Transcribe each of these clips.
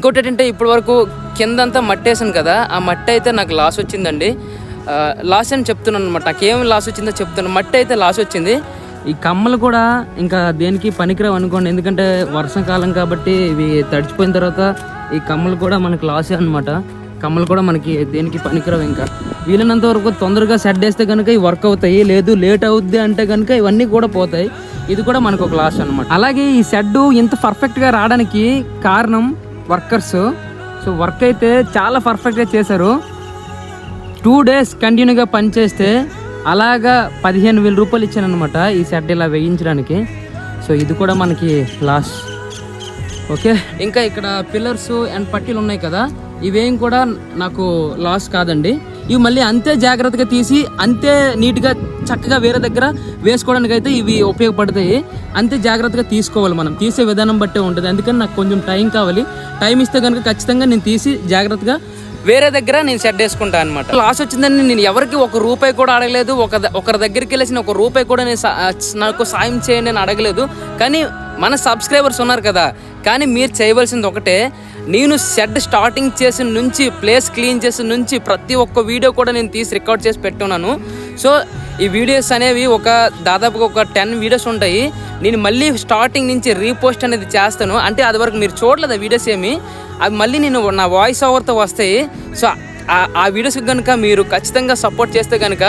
ఇంకోటి ఏంటంటే ఇప్పటి వరకు కిందంతా మట్టి వేసాను కదా, ఆ మట్టి అయితే నాకు లాస్ వచ్చిందండి. లాస్ అని చెప్తున్నాను అనమాట. నాకేం లాస్ వచ్చిందో చెప్తున్నాను. మట్టి అయితే లాస్ వచ్చింది. ఈ కమ్మలు కూడా ఇంకా దేనికి పనికిరావు అనుకోండి, ఎందుకంటే వర్షాకాలం కాబట్టి ఇవి తడిచిపోయిన తర్వాత ఈ కమ్మలు కూడా మనకి లాసే అనమాట. కమ్మలు కూడా మనకి దేనికి పనికిరావు. ఇంకా వీలైనంత వరకు తొందరగా సెట్ వేస్తే కనుక ఇవి వర్క్ అవుతాయి, లేదు లేట్ అవుద్ది అంటే కనుక ఇవన్నీ కూడా పోతాయి. ఇది కూడా మనకు ఒక లాస్ అనమాట. అలాగే ఈ షెడ్ ఇంత పర్ఫెక్ట్గా రావడానికి కారణం వర్కర్స్. సో వర్క్ అయితే చాలా పర్ఫెక్ట్గా చేశారు. 2 days కంటిన్యూగా పనిచేస్తే అలాగా 15,000 రూపాయలు ఇచ్చాను అనమాట ఈ షెడ్ ఇలా వేయించడానికి. సో ఇది కూడా మనకి లాస్. ఓకే, ఇంకా ఇక్కడ పిల్లర్స్ అండ్ పట్టీలు ఉన్నాయి కదా, ఇవేం కూడా నాకు లాస్ కాదండి. ఇవి మళ్ళీ అంతే జాగ్రత్తగా తీసి అంతే నీట్గా చక్కగా వేరే దగ్గర వేసుకోవడానికి అయితే ఇవి ఉపయోగపడతాయి. అంతే జాగ్రత్తగా తీసుకోవాలి, మనం తీసే విధానం బట్టే ఉంటుంది. అందుకని నాకు కొంచెం టైం కావాలి. టైం ఇస్తే కనుక ఖచ్చితంగా నేను తీసి జాగ్రత్తగా వేరే దగ్గర నేను సెట్ వేసుకుంటాను అనమాట. లాస్ వచ్చిందని నేను ఎవరికి ₹1 కూడా అడగలేదు. ఒకరి దగ్గరికి వెళ్ళేసిన ₹1 కూడా నేను నాకు సాయం చేయండి అని అడగలేదు. కానీ మన సబ్స్క్రైబర్స్ ఉన్నారు కదా, కానీ మీరు చేయవలసింది ఒకటే, నేను షెడ్ స్టార్టింగ్ చేసిన నుంచి ప్లేస్ క్లీన్ చేసిన నుంచి ప్రతి ఒక్క వీడియో కూడా నేను తీసి రికార్డ్ చేసి పెట్టున్నాను. సో ఈ వీడియోస్ అనేవి దాదాపుగా ఒక 10 వీడియోస్ ఉంటాయి. నేను మళ్ళీ స్టార్టింగ్ నుంచి రీపోస్ట్ అనేది చేస్తాను. అంటే అది వరకు మీరు చూడలేదు ఆ వీడియోస్ ఏమి, అవి మళ్ళీ నేను నా వాయిస్ ఓవర్తో వస్తాయి. సో ఆ వీడియోస్కి కనుక మీరు ఖచ్చితంగా సపోర్ట్ చేస్తే కనుక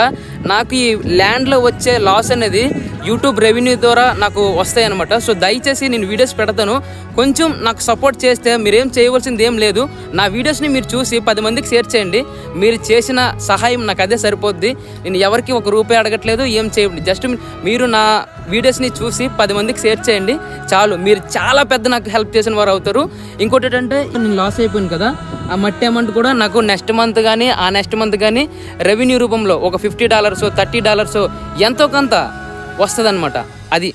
నాకు ఈ ల్యాండ్లో వచ్చే లాస్ అనేది యూట్యూబ్ రెవెన్యూ ద్వారా నాకు వస్తాయి అనమాట. సో దయచేసి నేను వీడియోస్ పెడతాను, కొంచెం నాకు సపోర్ట్ చేస్తే మీరేం చేయవలసింది ఏం లేదు. నా వీడియోస్ని మీరు చూసి 10 మందికి షేర్ చేయండి. మీరు చేసిన సహాయం నాకు అదే సరిపోద్ది. నేను ఎవరికి ₹1 అడగట్లేదు, ఏం చేయండి. జస్ట్ మీరు నా వీడియోస్ని చూసి 10 మందికి షేర్ చేయండి చాలు. మీరు చాలా పెద్ద నాకు హెల్ప్ చేసిన వారు అవుతారు. ఇంకోటి ఏంటంటే నేను లాస్ అయిపోయాను కదా, ఆ మట్టి అమౌంట్ కూడా నాకు నెక్స్ట్ మంత్ కానీ ఆ నెక్స్ట్ మంత్ కానీ రెవెన్యూ రూపంలో ఒక $50 $30 ఎంతో కొంత వస్తుంది అనమాట. అది